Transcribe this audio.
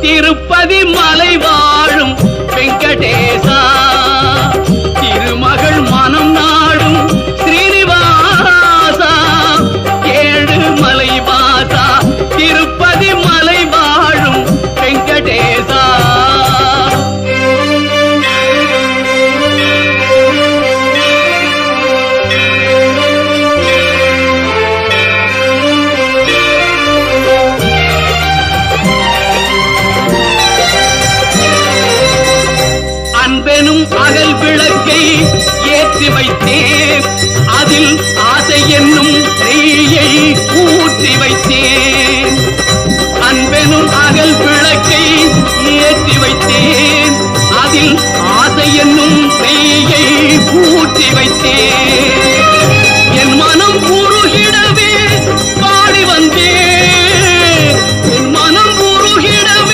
திருப்பதி மலை வாழும் வெங்கடேசா, திருமகள் மனம் நாடும் ஸ்ரீனிவாசா, ஏழு மலை வாசா, திருப்பதி மலை வாழும் வெங்கடேசா. அன்பெனும் அகல் விளக்கை ஏற்றி வைத்தேன், அதில் ஆசை என்னும் தீயை ஊற்றி வைத்தேன்.